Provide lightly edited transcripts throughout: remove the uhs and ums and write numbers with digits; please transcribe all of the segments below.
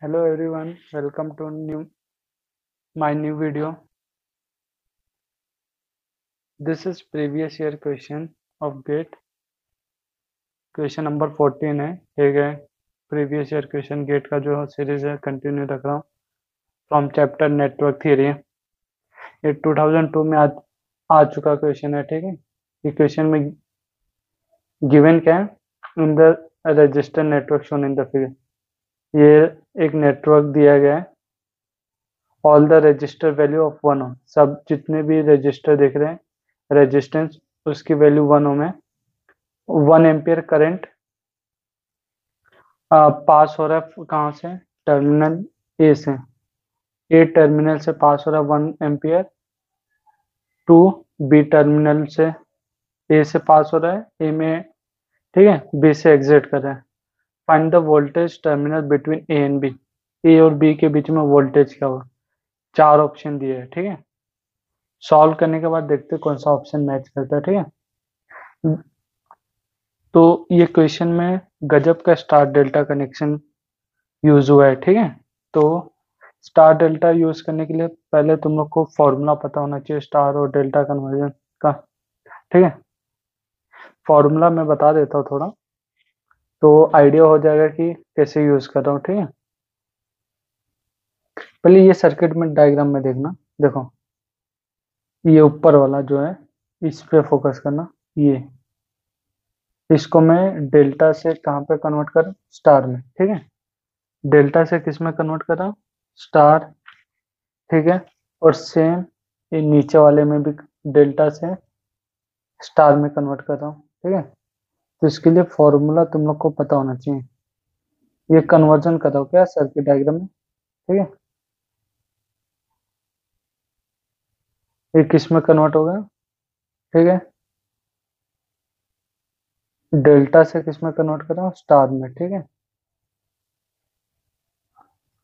Hello everyone, welcome to my new video. This is previous year question of GATE. Question number 14 है। ठीक है, previous year question gate का जो series है continue रख रहा हूँ फ्रॉम चैप्टर नेटवर्क थियरी। ये 2002 में आ चुका क्वेश्चन है। ठीक है, ये क्वेश्चन में गिवन क्या है, in the register network shown in the figure. ये एक नेटवर्क दिया गया है, all the register value of 1 ओम, सब जितने भी रजिस्टर दिख रहे हैं रेजिस्टेंस उसकी वैल्यू 1 ओम है। 1 एम्पियर करंट पास हो रहा है कहाँ से, टर्मिनल ए से। ए टर्मिनल से पास हो रहा है 1 एम्पियर टू बी टर्मिनल से, ए से पास हो रहा है ए में, ठीक है, बी से एग्जिट कर रहा है। Find the voltage terminal between A and B, A और बी के बीच में वोल्टेज क्या होगा। 4 ऑप्शन दिए है। ठीक है, सॉल्व करने के बाद देखते हैं कौन सा ऑप्शन मैच करता है। ठीक है, तो ये क्वेश्चन में गजब का स्टार डेल्टा कनेक्शन यूज हुआ है। ठीक है, तो स्टार डेल्टा यूज करने के लिए पहले तुम लोग को फॉर्मूला पता होना चाहिए स्टार और डेल्टा कन्वर्जन का। ठीक है, फॉर्मूला मैं बता देता हूँ थोड़ा, तो आइडिया हो जाएगा कि कैसे यूज कर रहा हूँ। ठीक है, पहले ये सर्किट में डायग्राम में देखना। देखो, ये ऊपर वाला जो है इस पे फोकस करना। ये इसको मैं डेल्टा से कहाँ पे कन्वर्ट कर, स्टार में। ठीक है, डेल्टा से किस में कन्वर्ट कर रहा हूँ, स्टार। ठीक है, और सेम ये नीचे वाले में भी डेल्टा से स्टार में कन्वर्ट कर रहा हूँ। ठीक है, तो इसके लिए फॉर्मूला तुम लोग को पता होना चाहिए। ये कन्वर्जन कर रहा हूँ क्या सर्किट डायग्राम में। ठीक है, ये किस में कन्वर्ट होगा, ठीक है, डेल्टा से किस में कन्वर्ट कर रहा हूँ, स्टार में। ठीक है,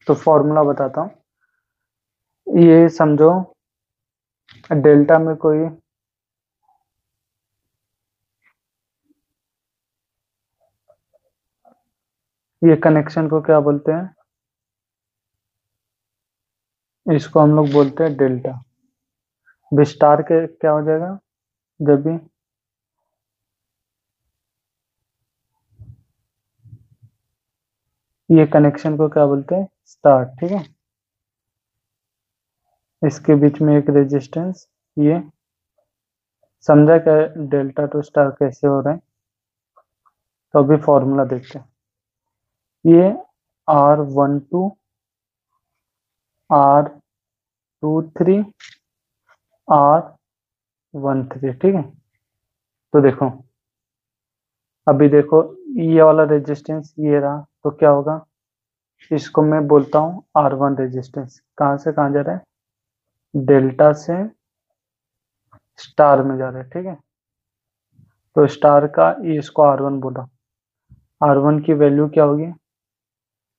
तो फॉर्मूला बताता हूँ। ये समझो डेल्टा में कोई ये कनेक्शन को क्या बोलते हैं, इसको हम लोग बोलते हैं डेल्टा। विस्तार के क्या हो जाएगा, जब भी ये कनेक्शन को क्या बोलते हैं, स्टार। ठीक है, इसके बीच में एक रेजिस्टेंस, ये समझा क्या डेल्टा टू स्टार कैसे हो रहा है। तो अभी फॉर्मूला देखते हैं। ये R12 R23 R13। ठीक है, तो देखो अभी देखो ये वाला रेजिस्टेंस ये रहा, तो क्या होगा, इसको मैं बोलता हूँ R1 रेजिस्टेंस। कहाँ से कहाँ जा रहा है, डेल्टा से स्टार में जा रहा है। ठीक है, तो स्टार का ये इसको R1 बोला। R1 की वैल्यू क्या होगी,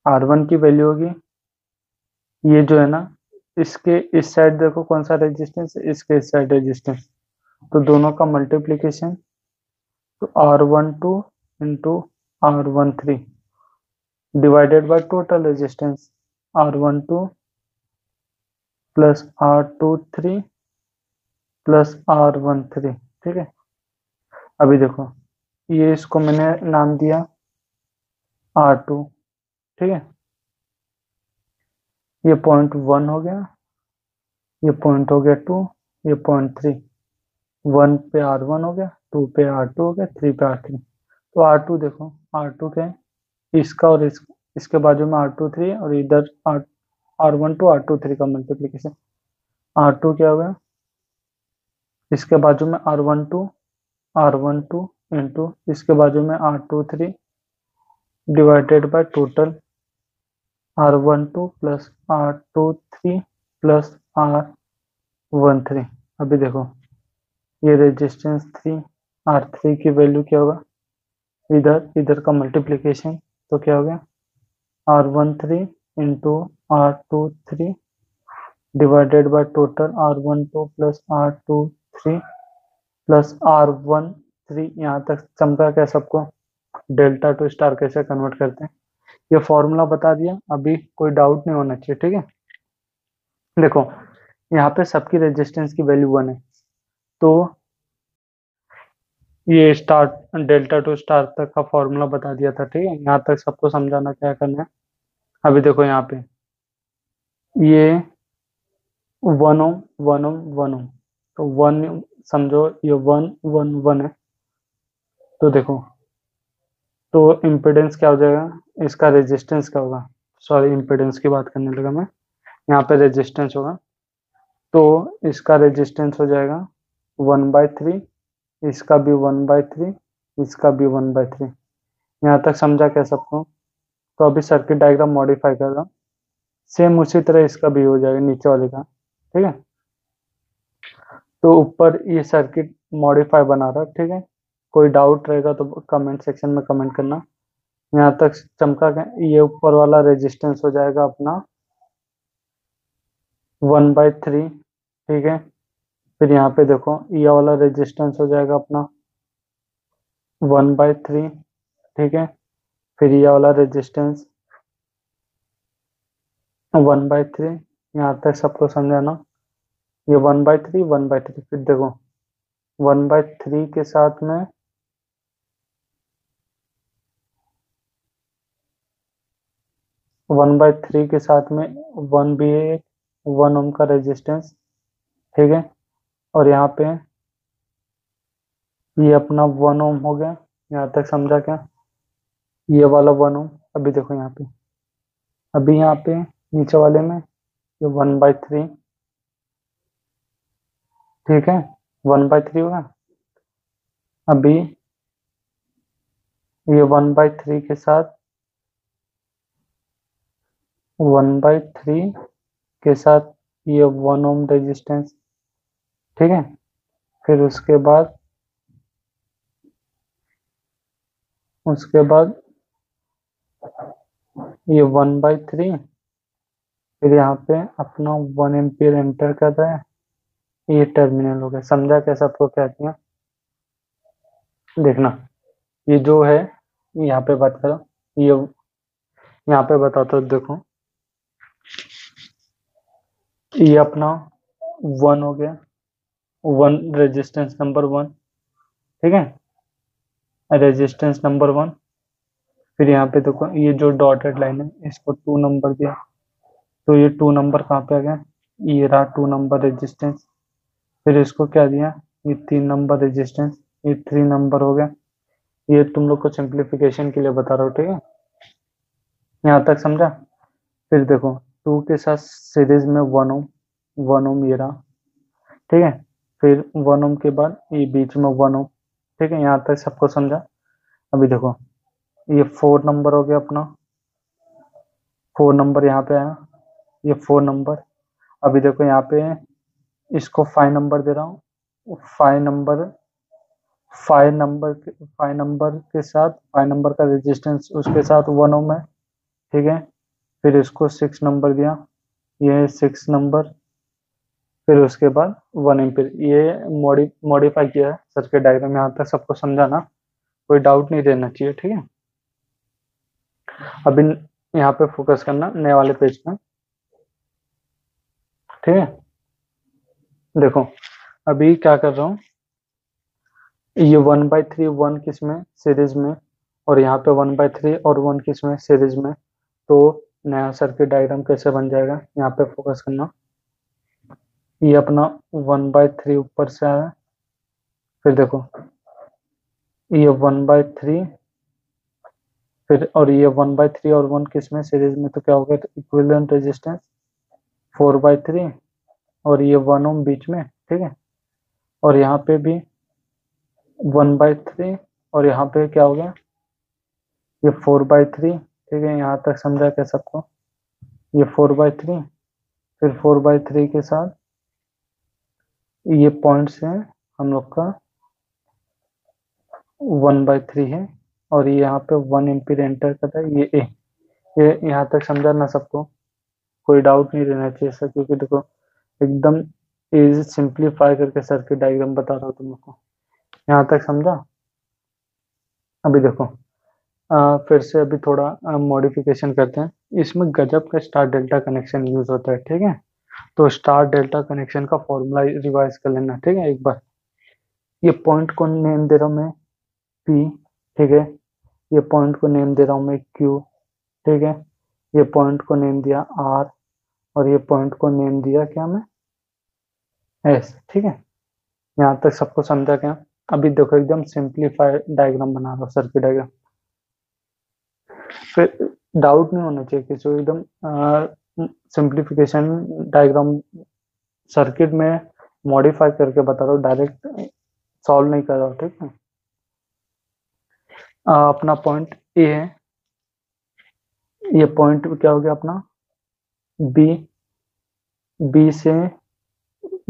R1 की वैल्यू होगी ये जो है ना, इसके इस साइड देखो कौन सा रेजिस्टेंस, इसके इस साइड रेजिस्टेंस, तो दोनों का मल्टीप्लीकेशन, तो R12 into R13 divided by total resistance R12 plus R23 plus R13। ठीक है, अभी देखो ये इसको मैंने नाम दिया R2। ठीक है, ये 0.1 हो गया, ये पॉइंट हो गया 2, ये 0.3। 1 पे R1 हो गया, 2 पे R2 हो गया, 3 पे R3। तो R2 देखो, R2 क्या है, इसका और इसके बाजू में R23 और इधर R12 R23 का मल्टीप्लीकेशन। R2 क्या हो गया, इसके बाजू में R12 इंटू इसके बाजू में R23 divided by total R12 plus R23 plus R13। अभी देखो ये रेजिस्टेंस 3 R3 की वैल्यू क्या होगा, इधर इधर का मल्टीप्लीकेशन, तो क्या हो गया R13 into R23 divided by total R12 plus R23 plus R13। यहाँ तक समझा क्या सबको, डेल्टा टू स्टार कैसे कन्वर्ट करते हैं। ये फॉर्मूला बता दिया, अभी कोई डाउट नहीं होना चाहिए, ठीक है। देखो यहाँ पे सबकी रेजिस्टेंस की वैल्यू 1 है, तो ये स्टार्ट डेल्टा टू स्टार तक का फॉर्मूला बता दिया था, ठीक है। यहाँ तक सबको समझाना क्या करना है। अभी देखो यहाँ पे ये 1 ओम 1 ओम 1 ओम, तो 1 समझो ये 1 1 1 है, तो देखो तो इम्पिडेंस क्या हो जाएगा, इसका रेजिस्टेंस क्या होगा, सॉरी इम्पिडेंस की बात करने लगा मैं, यहाँ पे रेजिस्टेंस होगा, तो इसका रेजिस्टेंस हो जाएगा 1/3, इसका भी 1/3, इसका भी 1/3। यहाँ तक समझा क्या सबको। तो अभी सर्किट डायग्राम मॉडिफाई कर रहा हूँ, सेम उसी तरह इसका भी हो जाएगा नीचे वाले का, ठीक है। तो ऊपर ये सर्किट मॉडिफाई बना रहा है, ठीक है। कोई डाउट रहेगा तो कमेंट सेक्शन में कमेंट करना। यहाँ तक चमका क्या, ये ऊपर वाला रेजिस्टेंस हो जाएगा अपना 1/3, ठीक है। फिर यहाँ पे देखो ये वाला रेजिस्टेंस हो जाएगा अपना 1/3, ठीक है। फिर ये वाला रेजिस्टेंस 1/3, यहाँ तक सबको समझाना। ये 1/3 1/3, फिर देखो 1/3 के साथ में 1/3 के साथ में 1 भी है, 1 ओम का रेजिस्टेंस, ठीक है। और यहाँ पे ये अपना 1 ओम हो गया, यहाँ तक समझा क्या, ये वाला 1 ओम। अभी देखो यहाँ पे, अभी यहाँ पे नीचे वाले में ये 1/3, ठीक है, 1/3 होगा। अभी ये 1/3 के साथ 1/3 के साथ ये 1 ओम रेजिस्टेंस, ठीक है। फिर उसके बाद ये 1/3, फिर यहाँ पे अपना 1 एम्पियर एंटर कर रहा है, ये टर्मिनल हो गया। समझा कैसे आपको क्या किया, देखना। ये जो है यहाँ पे बात करो, ये यहाँ पे बताता हूँ, देखो ये अपना 1 हो गया, 1 रेजिस्टेंस नंबर 1, ठीक है, रेजिस्टेंस नंबर 1। फिर यहाँ पे देखो ये जो डॉटेड लाइन है इसको 2 नंबर दिया, तो ये 2 नंबर कहाँ पे आ गया, ये रहा 2 नंबर रेजिस्टेंस। फिर इसको क्या दिया, ये 3 नंबर रेजिस्टेंस, ये 3 नंबर हो गया। ये तुम लोग को सिंप्लीफिकेशन के लिए बता रहा हूँ, ठीक है। यहाँ तक समझा। फिर देखो 2 के साथ सीरीज में 1 ओम, 1 ओम ये रहा, ठीक है। फिर 1 ओम के बाद ये बीच में 1 ओम, ठीक है। यहाँ तक सबको समझा। अभी देखो ये 4 नंबर हो गया अपना, 4 नंबर यहाँ पे आया, ये 4 नंबर। अभी देखो यहाँ पे इसको 5 नंबर दे रहा हूँ, 5 नंबर, 5 नंबर के साथ 5 नंबर का रेजिस्टेंस उसके साथ 1 ओम है, ठीक है। फिर इसको 6 नंबर दिया, ये 6 नंबर। फिर उसके बाद 1 एम्पियर, ये मॉडिफाई किया है सर्किट डायग्राम। यहाँ तक सबको समझाना, कोई डाउट नहीं रहना चाहिए, ठीक है। अभी यहाँ पे फोकस करना नए वाले पेज पे, ठीक है। देखो अभी क्या कर रहा हूँ, ये 1/3 1 किस में सीरीज में, और यहाँ पे 1/3 और 1 किस में सीरीज में, तो नया सर्किट डायग्राम कैसे बन जाएगा, यहाँ पे फोकस करना। ये अपना 1/3 ऊपर से आया, फिर देखो ये 1/3, फिर और ये 1/3 और 1 किस में सीरीज में, तो क्या हो गया, तो इक्विवेलेंट रेजिस्टेंस 4/3, और ये 1 ओम बीच में, ठीक है। और यहाँ पे भी 1/3, और यहाँ पे क्या हो गया, ये 4/3, ठीक है। यहाँ तक समझा क्या सबको, ये 4/3, फिर 4/3 के साथ ये पॉइंट्स है हम लोग का 1/3 है, और ये यहाँ पे 1 एम्पीयर एंटर कर रहा है, ये यहाँ तक समझा ना सबको, कोई डाउट नहीं रहना चाहिए सर, क्योंकि देखो एकदम इजी सिंप्लीफाई करके सर्किट डायग्राम बता रहा हूँ तुम लोग को। यहाँ तक समझा। अभी देखो फिर से अभी थोड़ा मॉडिफिकेशन करते हैं। इसमें गजब का स्टार डेल्टा कनेक्शन यूज होता है, ठीक है। तो स्टार डेल्टा कनेक्शन का फॉर्मूला रिवाइज कर लेना, ठीक है एक बार। ये पॉइंट को नेम दे रहा हूँ मैं पी, ठीक है। ये पॉइंट को नेम दे रहा हूँ मैं क्यू, ठीक है। ये पॉइंट को नेम दिया आर, और ये पॉइंट को नेम दिया क्या मैं एस, ठीक है। यहाँ तक सबको समझा क्या? अभी देखो एकदम सिंप्लीफाइड डायग्राम बना रहा हूँ, सर्किट डायग्राम। फिर डाउट नहीं होना चाहिए किसी को, एकदम सिंप्लीफिकेशन डायग्राम सर्किट में मॉडिफाई करके बता रहा हूँ, डायरेक्ट सॉल्व नहीं कर रहा हूँ, ठीक है। अपना पॉइंट ए है, ये पॉइंट क्या हो गया अपना बी, बी से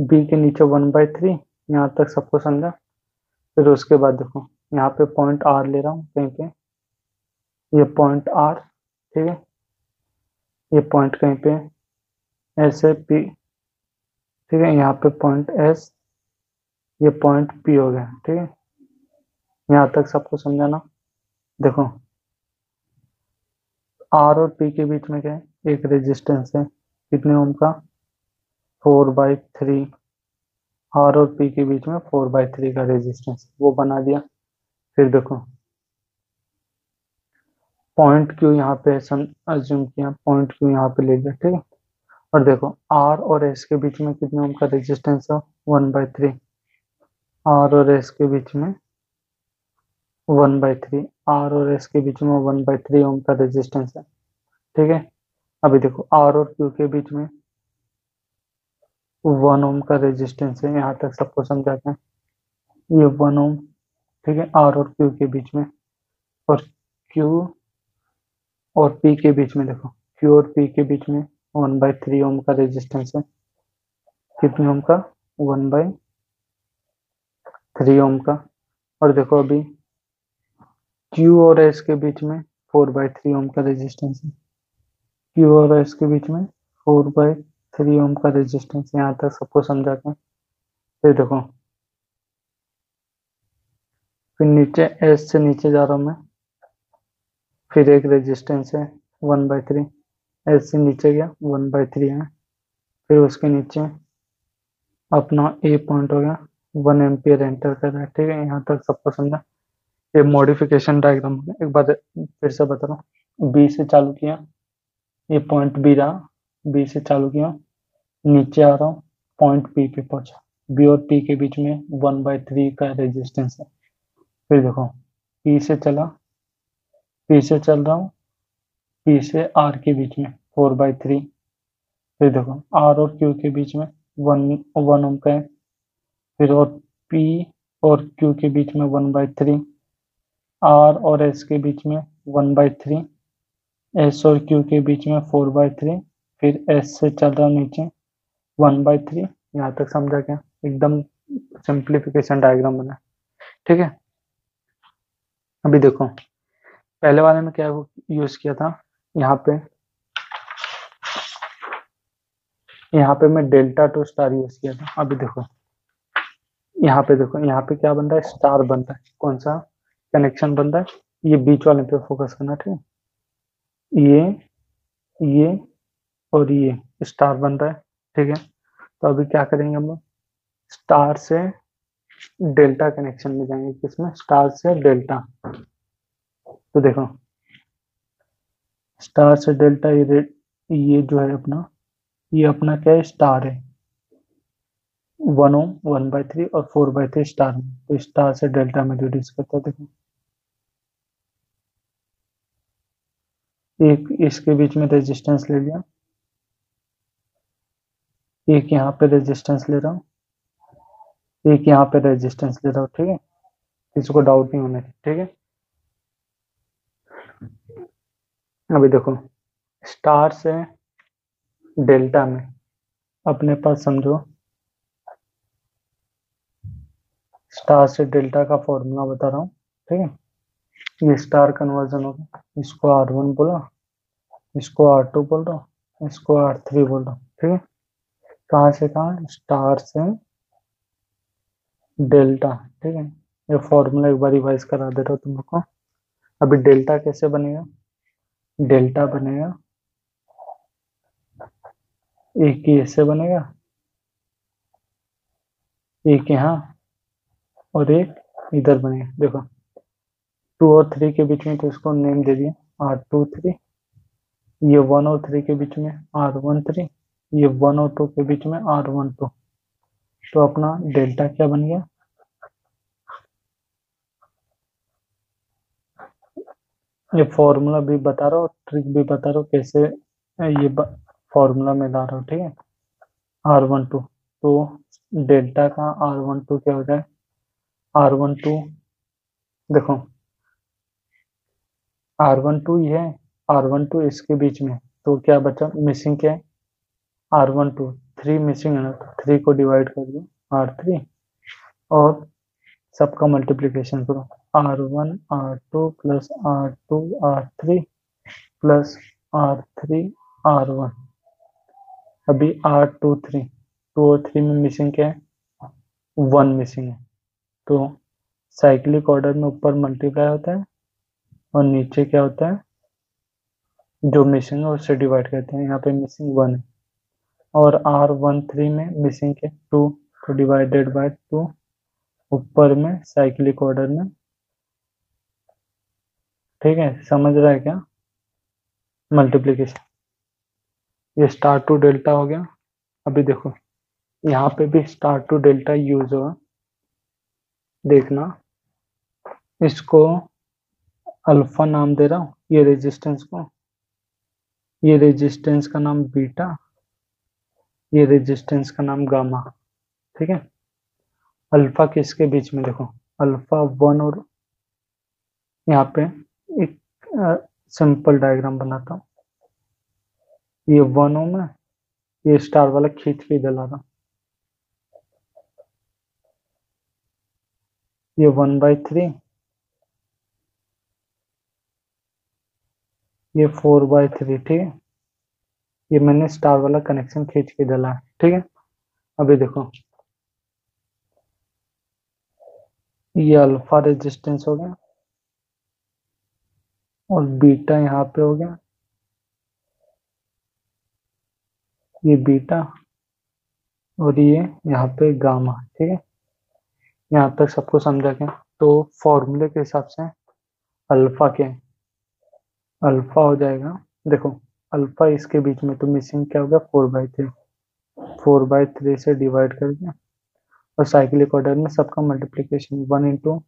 बी के नीचे 1/3, यहाँ तक सबको समझा। फिर उसके बाद देखो यहाँ पे पॉइंट आर ले रहा हूँ कहीं पे, ये पॉइंट आर, ठीक है। ये पॉइंट कहीं पे एस है पी, ठीक है। यहाँ पे पॉइंट एस, ये पॉइंट पी हो गया, ठीक है। यहाँ तक सबको समझा ना? देखो आर और पी के बीच में क्या है, एक रेजिस्टेंस है, कितने ओम का 4/3। आर और पी के बीच में 4/3 का रेजिस्टेंस वो बना दिया। फिर देखो पॉइंट क्यू यहाँ पे अज्यूम किया, पॉइंट क्यू यहाँ पे ले लिया, ठीक है। और देखो आर और एस के बीच में कितने ओम का रेजिस्टेंस है, 1/3। आर और एस के बीच में 1/3, आर और एस के बीच में 1/3 ओम का रेजिस्टेंस है, ठीक है। अभी देखो आर और क्यू के बीच में 1 ओम का रेजिस्टेंस है, यहाँ तक सबको समझाते हैं। ये 1 ओम, ठीक है, आर और क्यू के बीच में। और क्यू और पी के बीच में देखो, क्यू और पी के बीच में 1/3 ओम का रेजिस्टेंस है, कितने ओम का 1/3 ओम का। और देखो अभी क्यू और एस के बीच में 4/3 ओम का रेजिस्टेंस है, क्यू और एस के बीच में 4/3 ओम का रेजिस्टेंस, यहाँ तक सबको समझाते हैं। फिर देखो फिर नीचे एस से नीचे जा रहा हूँ मैं, फिर एक रेजिस्टेंस है 1/3, एस से नीचे गया 1/3 है। फिर उसके नीचे अपना ए पॉइंट हो गया, 1 एम्पियर एंटर कर रहा है, ठीक है। यहाँ तक सबको समझा? ये मॉडिफिकेशन डायग्राम एक बार फिर से बता रहा हूँ। बी से चालू किया, ये पॉइंट बी रहा, बी से चालू किया, नीचे आ रहा हूँ, पॉइंट पी पे पहुंचा। बी और पी के बीच में 1/3 का रेजिस्टेंस है। फिर देखो पी से चला, पी से चल रहा हूँ, पी से आर के बीच में 4/3। फिर देखो आर और क्यू के बीच में 1 ओम का है। फिर और पी और क्यू के बीच में 1/3, आर और एस के बीच में 1/3, एस और क्यू के बीच में 4/3। फिर एस से चल रहा नीचे 1/3। यहाँ तक समझा क्या? एकदम सिंप्लीफिकेशन डायग्राम बना, ठीक है। अभी देखो पहले वाले में क्या यूज किया था, यहाँ पे मैं डेल्टा टू स्टार यूज किया था। अभी देखो यहाँ पे देखो, यहाँ पे क्या बन रहा है, स्टार बन रहा है। कौन सा कनेक्शन बन रहा है? ये बीच वाले पे फोकस करना, ठीक है। ये और ये स्टार बन रहा है, ठीक है। तो अभी क्या करेंगे हम लोग, स्टार से डेल्टा कनेक्शन में जाएंगे। किसमें? स्टार से डेल्टा। तो देखो स्टार से डेल्टा, ये जो है अपना, ये अपना क्या है, स्टार है। 1 ओम 1/3 और 4/3 स्टार में, तो स्टार से डेल्टा में रिड्यूस करता है। देखो एक इसके बीच में रेजिस्टेंस ले लिया, एक यहाँ पे रेजिस्टेंस ले रहा हूँ, एक यहाँ पे रेजिस्टेंस ले रहा हूँ, ठीक है। किसी को डाउट नहीं होना चाहिए, ठीक है। अभी देखो स्टार से डेल्टा में अपने पास समझो, स्टार से डेल्टा का फॉर्मूला बता रहा हूँ, ठीक है। ये स्टार कन्वर्जन होगा, इसको R1 बोला, इसको R2 बोल रहा हूँ, इसको R3 बोल रहा हूँ, ठीक है। कहाँ से कहाँ? स्टार से डेल्टा, ठीक है। ये फॉर्मूला एक बार रिवाइज करा दे रहा हूँ तुम लोग को। अभी डेल्टा कैसे बनेगा, डेल्टा बनेगा एक ही ऐसे बनेगा, एक यहाँ और एक इधर बनेगा। देखो 2 और 3 के बीच में तो इसको नेम दे दिया R23, ये 1 और 3 के बीच में R13, ये 1 और 2 के बीच में R12। तो अपना डेल्टा क्या बन गया, ये फॉर्मूला भी बता रहा हूँ, ट्रिक भी बता रहा हूँ कैसे ये फॉर्मूला में ला रहा हूँ, ठीक है। R12 तो डेल्टा का R12 क्या हो जाए, R12 देखो R12 ये है, R12 इसके बीच में, तो क्या बचा मिसिंग क्या है, R12 3 मिसिंग है ना, तो 3 को डिवाइड कर दो R3 और सबका मल्टीप्लिकेशन करो, R1 R2 plus R2 R3 plus R3 R1। अभी R23 2 और 3 में मिसिंग क्या है, 1 मिसिंग है, तो साइक्लिक ऑर्डर में ऊपर मल्टीप्लाई होता है और नीचे क्या होता है, जो मिसिंग है उससे डिवाइड करते हैं। यहाँ पे मिसिंग 1 है और R13 में मिसिंग के 2, तो डिवाइडेड बाय 2 ऊपर में साइक्लिक ऑर्डर में, ठीक है। समझ रहा है क्या, मल्टीप्लीकेशन, ये स्टार टू डेल्टा हो गया। अभी देखो यहाँ पे भी स्टार टू डेल्टा यूज होगा, देखना इसको अल्फा नाम दे रहा हूँ, ये रेजिस्टेंस को, ये रेजिस्टेंस का नाम बीटा, ये रेजिस्टेंस का नाम गामा, ठीक है। अल्फा किसके बीच में, देखो अल्फा 1 और यहाँ पे एक सिंपल डायग्राम बनाता हूँ, ये 1 ओम है, ये स्टार वाला खींच के इधर ला रहा हूँ, ये 1/3, ये 4/3, ठीक है। ये मैंने स्टार वाला कनेक्शन खींच के डाला है, ठीक है। अभी देखो ये अल्फा रेजिस्टेंस हो गया और बीटा यहाँ पे हो गया, ये बीटा और ये यहाँ पे गामा, ठीक है। यहाँ तक सबको समझा क्या, तो फॉर्मूले के हिसाब से अल्फा क्या है, अल्फा हो जाएगा, देखो अल्फा इसके बीच में तो मिसिंग क्या होगा 4/3, 4/3 से डिवाइड कर दिया और साइक्लिक ऑर्डर में सबका मल्टीप्लीकेशन 1 इंटू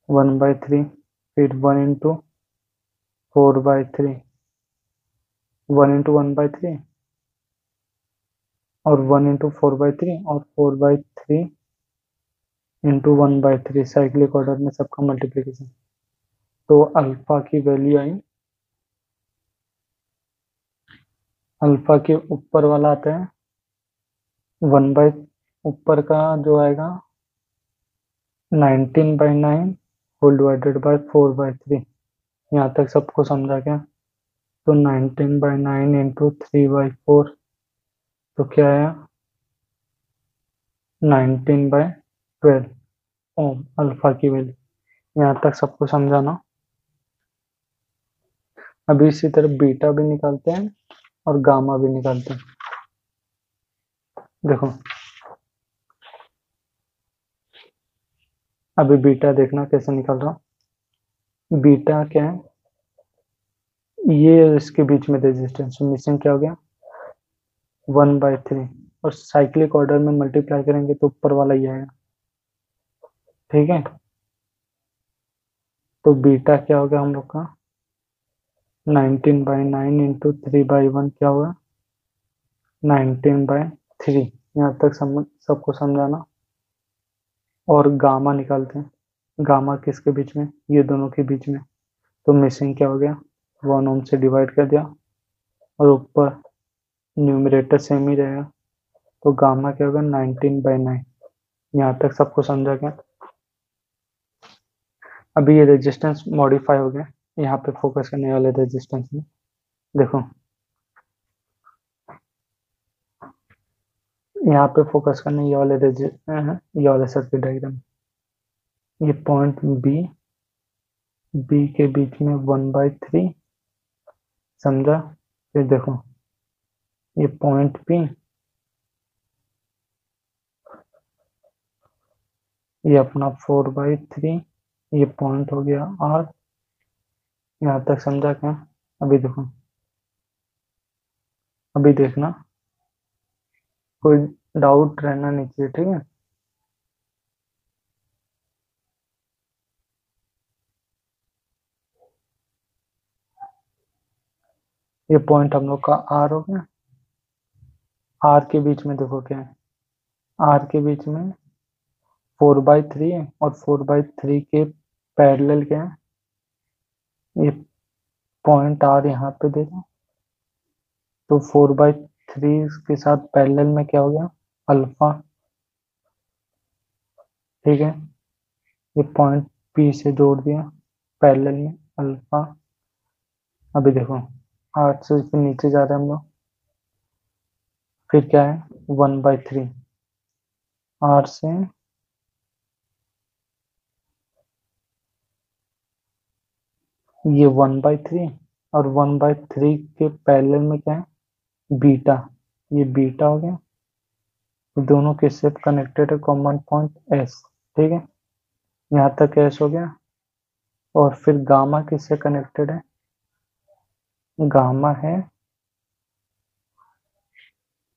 1/3, फिर 1 इंटू 4/3, 1 इंटू 1/3 और 1 इंटू 4/3 और 4/3 इंटू 1/3 साइक्लिक ऑर्डर में सबका मल्टीप्लीकेशन। तो अल्फा की वैल्यू आई, अल्फा के ऊपर वाला आता है 1 बाई, ऊपर का जो आएगा 19/9 होल डिवाइडेड बाय 4/3। यहाँ तक सबको समझा क्या, तो 19/9 इंटू 3/4, तो क्या आया 19/12 ओम अल्फा की वैल्यू। यहाँ तक सबको समझाना। अभी इसी तरह बीटा भी निकालते हैं और गामा भी निकालते हैं। देखो अभी बीटा देखना कैसे निकल रहा हूँ, बीटा क्या है, ये इसके बीच में रेजिस्टेंस मिसिंग क्या हो गया 1/3 और साइक्लिक ऑर्डर में मल्टीप्लाई करेंगे तो ऊपर वाला ही आएगा, ठीक है। तो बीटा क्या होगा हम लोग का 19/9 इंटू 3/1 क्या होगा 19/3। यहाँ तक सबको समझाना। और गामा निकालते हैं, गामा किसके बीच में, ये दोनों के बीच में, तो मिसिंग क्या हो गया 1 ओम से डिवाइड कर दिया और ऊपर न्यूमरेटर सेम ही रहेगा, तो गामा क्या होगा 19/9। यहाँ तक सबको समझा क्या। अभी ये रेजिस्टेंस मॉडिफाई हो गया, यहाँ पे फोकस करने वाले रेजिस्टेंस में देखो, यहाँ पे फोकस करने ये वाले सर्किट डायग्राम, ये पॉइंट बी बी के बीच में 1/3, समझा। फिर देखो ये पॉइंट पी, ये अपना 4/3, ये पॉइंट हो गया आर। यहाँ तक समझा क्या? अभी देखो, अभी देखना, कोई डाउट रहना नहीं चाहिए, ठीक है। ये पॉइंट हम लोग का आर हो गया। आर के बीच में देखो क्या है, आर के बीच में 4/3 है, और 4/3 के पैरेलल क्या है, ये पॉइंट आर यहाँ पे दे दो। तो 4/3 के साथ पैरेलल में क्या हो गया, अल्फा, ठीक है। ये पॉइंट पी से जोड़ दिया पैरेलल में अल्फा। अभी देखो 8 से फिर नीचे जा रहे हैं हम लोग, फिर क्या है 1/3, आर से ये 1/3, और 1/3 के पैरेलल में क्या है, बीटा, ये बीटा हो गया। ये दोनों किससे कनेक्टेड है, कॉमन पॉइंट एस, ठीक है। यहाँ तक एस हो गया। और फिर गामा किससे कनेक्टेड है, गामा है,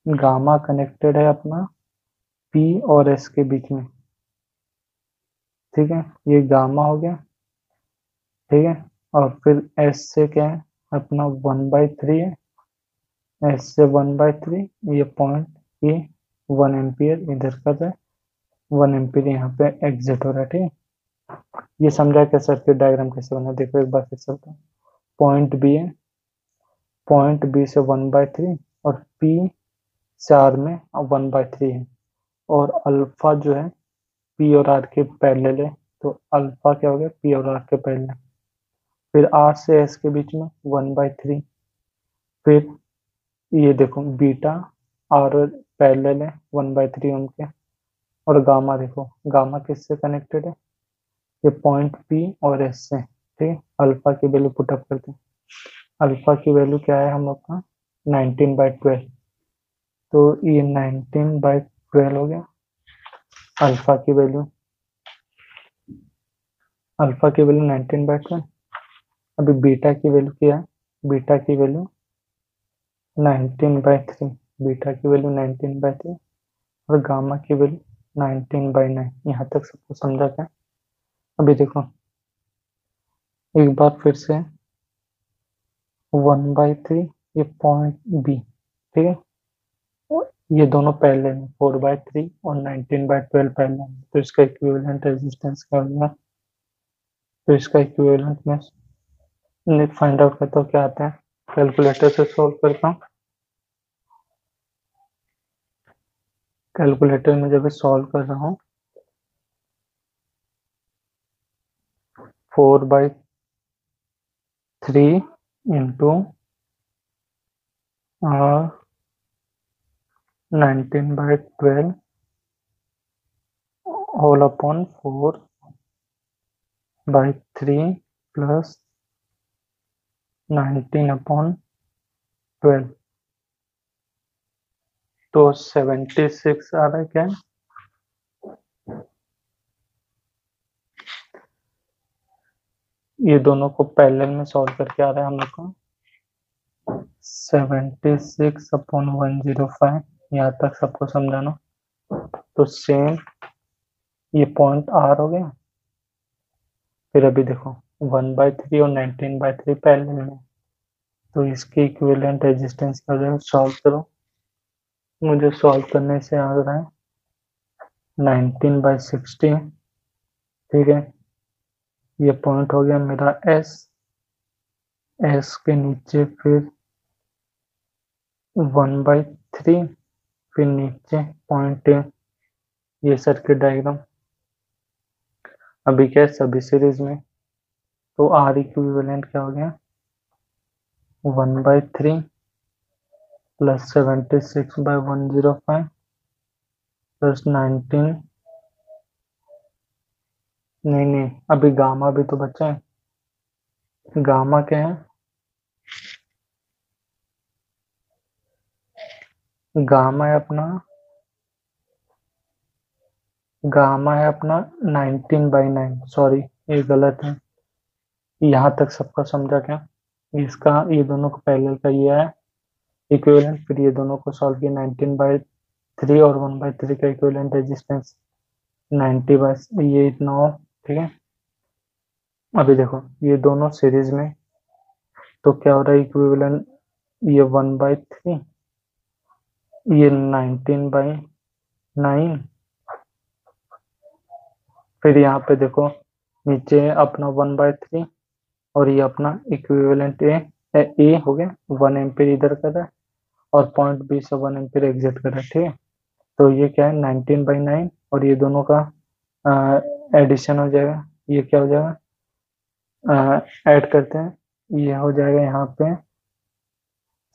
गामा कनेक्टेड है अपना पी और एस के बीच में, ठीक है। ये गामा हो गया, ठीक है। और फिर एस से क्या है, अपना 1/3 है, एस से 1/3, ये पॉइंट, ये 1 एम्पियर इधर कर रहा है, 1 एम्पियर यहाँ पे एग्जिट हो रहा है, ठीक है। ये समझा क्या सर्किट डायग्राम कैसे बना, देखो एक बार फिर से बताओ। पॉइंट बी है, पॉइंट बी से 1/3, और पी 4 में 1/3 है, और अल्फा जो है पी और आर के पैरेलल है, तो अल्फा क्या हो गया, पी और आर के पैरेलल। फिर आर से एस के बीच में 1/3, फिर ये देखो बीटा और पैरेलल है 1/3 उनके, और गामा देखो, गामा किससे कनेक्टेड है, ये पॉइंट पी और एस से, ठीक है। अल्फा की वैल्यू पुटअप करते हैं, अल्फा की वैल्यू क्या है हम लोग का 19/12, तो ये 19/12 हो गया अल्फा की वैल्यू, अल्फा की वैल्यू 19/12। अभी बीटा की वैल्यू क्या है, बीटा की वैल्यू 19/3, बीटा की वैल्यू 19/3, और गामा की वैल्यू 19/9। यहाँ तक सबको समझा क्या? अभी देखो एक बार फिर से 1/3, ये पॉइंट बी, ठीक है। और ये दोनों पहले में 4/3 और 19/12 पहले में, तो इसका इक्विवेलेंट रेजिस्टेंस क्या होगा, तो इसका इक्विवेलेंट में फाइंड आउट करता हूँ क्या आता है, कैलकुलेटर से सॉल्व करता हूँ। कैलकुलेटर में जब सॉल्व कर रहा हूँ, 4/3 इंटू 19/12 होल अपॉन 4/3 प्लस 19/12, तो 76 आ रहा है क्या, ये दोनों को पैरेलल में सॉल्व करके आ रहा है हम लोग को 76/105। यहाँ तक सबको समझाना, तो सेम ये पॉइंट आर हो गया। फिर अभी देखो 1/3 और 19/3 पैरेलल में, तो इसके इक्विवेलेंट रेजिस्टेंस क्या हो जाएगा, सॉल्व करो। मुझे सॉल्व करने से आ रहा है 19/60, ठीक है। ये पॉइंट हो गया मेरा एस, एस के नीचे फिर 1/3, फिर नीचे पॉइंट ए, ये सर्किट डायग्राम। अभी क्या है, सभी सीरीज में, तो आर इक्विवेलेंट क्या हो गया 1/3 प्लस 76/105 प्लस 19, नहीं नहीं अभी गामा भी तो बचा है, गामा क्या है, गामा है अपना, गामा है अपना 19/9, सॉरी ये गलत है। यहाँ तक सबका समझा क्या, इसका ये दोनों को पैरेलल का ये है इक्विवेलेंट, फिर ये दोनों को सॉल्व किया 19/3 और 1/3 का इक्विवेलेंट रेजिस्टेंस 90 ये इतना हो, ठीक है। अभी देखो ये दोनों सीरीज में, तो क्या हो रहा है इक्विवेलेंट, ये 1/3, ये 19/9, फिर यहाँ पे देखो नीचे अपना 1/3 और ये अपना इक्विवेलेंट ए हो गया, 1 एम्पीयर इधर कर रहा है और पॉइंट बी से 1 एम्पीयर एग्जिट कर रहा है, ठीक है। तो ये क्या है 19/9 और ये दोनों का एडिशन हो जाएगा, ये क्या हो जाएगा, ऐड करते हैं, ये हो जाएगा यहाँ पे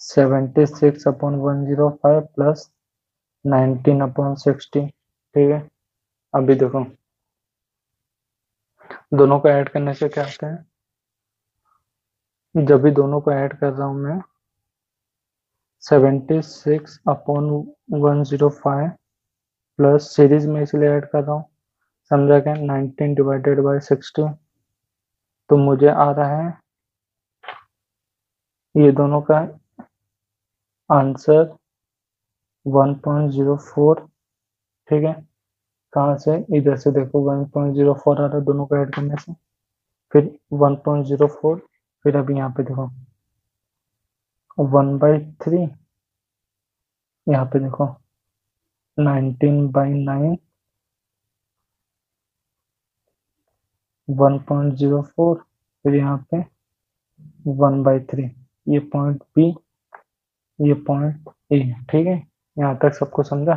76/105 प्लस 19/60, ठीक है। अभी देखो दोनों को ऐड करने से क्या होता है, जब भी दोनों को ऐड कर रहा हूँ मैं 76/105 प्लस सीरीज में इसलिए ऐड कर रहा हूँ, समझा क्या, 19/60, तो मुझे आ रहा है ये दोनों का आंसर 1.04, ठीक है। कहाँ से, इधर से देखो 1.04 आ रहा है दोनों को ऐड करने से, फिर 1.04, फिर अभी यहाँ पे देखो 1/3, यहाँ पे देखो 19/9, 1.04, फिर यहाँ पे 1/3, ये पॉइंट बी, ये पॉइंट ए, ठीक है। यहाँ तक सबको समझा।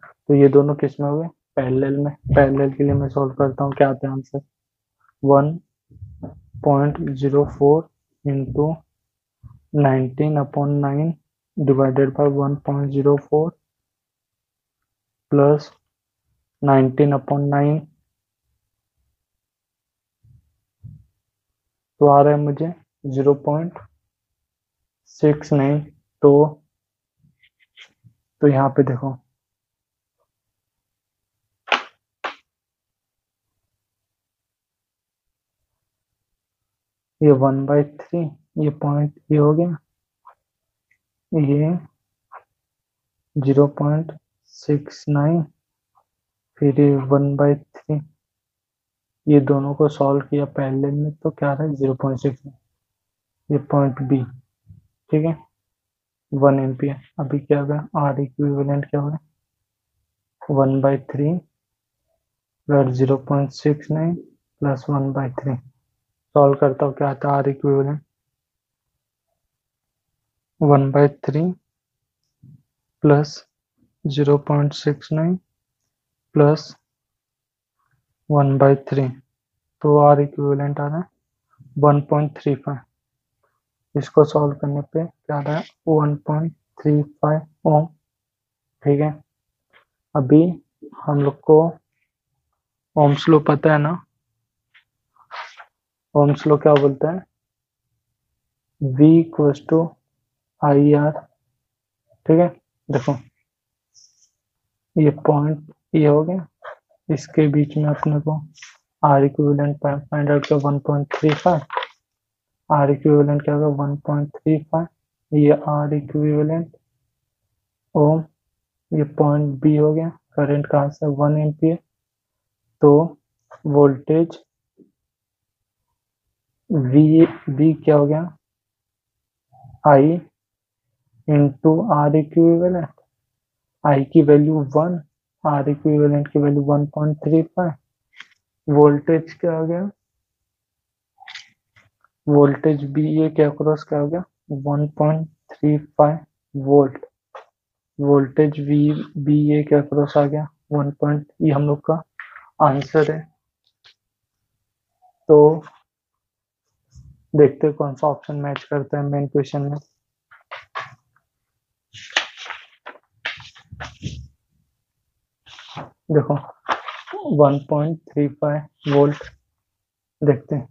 तो ये दोनों किस में हुए, पैरेलल में। पैरेलल के लिए मैं सॉल्व करता हूँ, क्या आता है answer 1.04 into 19/9 divided by 1.04 plus 19/9, तो आ रहा है मुझे 0.69। तो यहाँ पे देखो ये 1/3, ये पॉइंट ये हो गया, ये 0.69, फिर ये 1/3, ये दोनों को सॉल्व किया पैरेलल में तो क्या आ रहा है 0.6, ये पॉइंट बी, ठीक है, 1 एम्पियर। अभी क्या होगा, आर इक्विवेलेंट क्या होगा 1/3 प्लस 0.69 प्लस 1/3, सॉल्व करता हूँ क्या आता है आर इक्विवेलेंट 1/3 प्लस 0.69 प्लस 1/3, तो आर इक्विवेलेंट आ रहा है 1.35। इसको सॉल्व करने पे क्या आ रहा है 1.35 ओम, ठीक है। अभी हम लोग को ओम्स लॉ पता है ना, ओम्स लॉ क्या बोलता है, V equals to I R, ठीक है। देखो ये पॉइंट ये हो गया, इसके बीच में अपने को आर इक्विवेलेंट फाइंड आउट कर 1.35, आर इक्विवेलेंट क्या होगा 1.35, ये आर इक्विवेलेंट ओम, ये पॉइंट बी हो गया, करंट कहाँ से 1 एम्पियर, तो वोल्टेज वी क्या हो गया आई इंटू आर इक्विवेलेंट, आई की वैल्यू 1, आर इक्विवेलेंट की वैल्यू 1.35, वोल्टेज क्या हो गया, वोल्टेज बी ए के अक्रॉस क्या हो गया 1.35 वोल्ट, वोल्टेज वी बी ए के अक्रॉस आ गया 1 पॉइंट, ये हम लोग का आंसर है। तो देखते हैं कौन सा ऑप्शन मैच करता है मेन क्वेश्चन में। देखो 1.35 वोल्ट, देखते हैं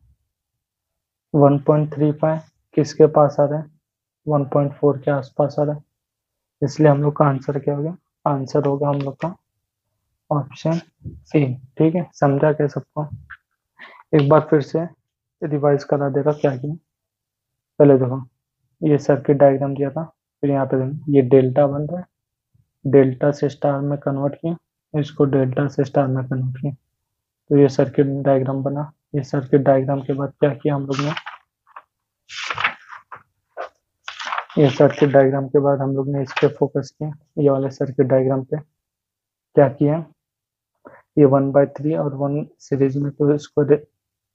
1.35 किसके पास आ रहा है, 1.4 के आसपास आ रहा है, इसलिए हम लोग का आंसर क्या होगा, आंसर होगा हम लोग का ऑप्शन सी। ठीक है, समझा क्या सबको? एक बार फिर से रिवाइज करा दे रहा क्या किया। पहले देखो, ये सर्किट डायग्राम दिया था, फिर यहाँ पे देखो ये डेल्टा बन रहा है, डेल्टा से स्टार में कन्वर्ट किया, इसको डेल्टा से स्टार में कन्वर्ट किया, तो ये सर्किट डायग्राम बना। ये सर्किट डायग्राम के बाद क्या किया हम लोग ने, ये सर्किट डायग्राम के बाद हम लोग ने इस पे फोकस किया, ये वाले सर्किट डायग्राम पे क्या किया, ये 1/3 और 1 सीरीज में, तो इसको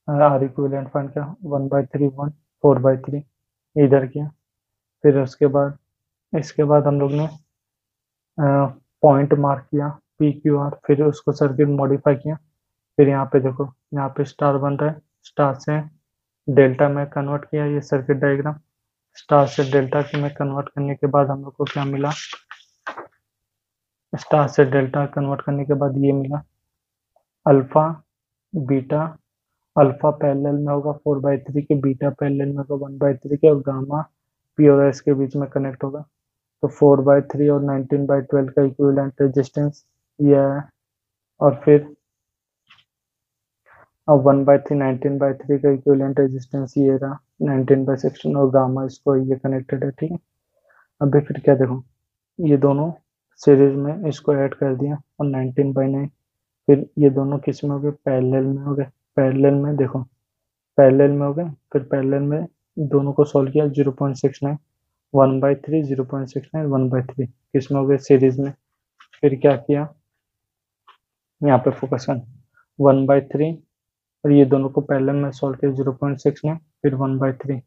आर इक्विवेलेंट फाइंड किया, 1/3 1 4/3 इधर किया। फिर उसके बाद इसके बाद हम लोग ने पॉइंट मार्क किया पी क्यू आर, फिर उसको सर्किट मॉडिफाई किया। फिर यहाँ पे देखो, यहाँ पे स्टार बन रहा है, स्टार से डेल्टा में कन्वर्ट किया, ये सर्किट डायग्राम स्टार से डेल्टा में कन्वर्ट करने के बाद हम लोग को क्या मिला, स्टार से डेल्टा कन्वर्ट करने के बाद ये मिला अल्फा बीटा, अल्फा पैरेलल में होगा 4/3 के, बीटा पैरेलल में होगा 1/3 के, और गामा पी और एस के बीच में कनेक्ट होगा। तो 4/3 और 19/12 का इक्विवेलेंट रेजिस्टेंस ये है, और फिर अब 1/3 19/3 का इक्विवेलेंट रेजिस्टेंस ये रहा 19/16, और गामा इसको ये कनेक्टेड है। ठीक है, अभी फिर क्या देखो, ये दोनों सीरीज में इसको ऐड कर दिया और 19/9, फिर ये दोनों किस में हो गए, पैरेलल में हो गए। पैरेलल में देखो, पैरेलल में हो गए, फिर पैरेलल में दोनों को सोल्व किया, 0.69 1/3 0.69 1/3 किस में हो गए, सीरीज में। फिर क्या किया, यहाँ पे फोकस कर 1/3, और ये दोनों को पैरेलल में सोल्व किया 0.69 फिर 1/3,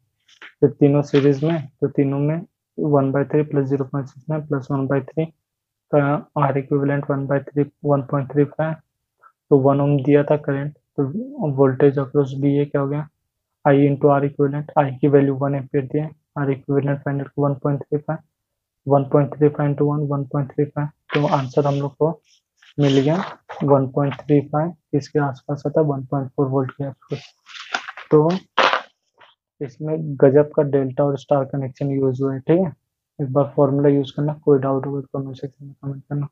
फिर तीनों सीरीज में, तो तीनों में 1/3 प्लस 0.69 प्लस 1/3 का आर इक्विवेलेंट 1/3 1.35, तो 1 ओम दिया था करंट, तो वोल्टेज अक्रॉस बी ए क्या हो गया, आई इंटू आर इक्विवेलेंट, आई की वैल्यू 1 एम्पियर दिया, आर इक्विवेलेंट फाइंड करके 1.35 1.35 इंटू 1 1.35, तो आंसर हम लोग को मिल गया 1.35, इसके आसपास आता है 1.4 वोल्ट के आसपास। तो इसमें गजब का डेल्टा और स्टार कनेक्शन यूज हुआ है। ठीक है, एक बार फॉर्मूला यूज करना, कोई डाउट होगा तो कमेंट सेक्शन में कमेंट करना।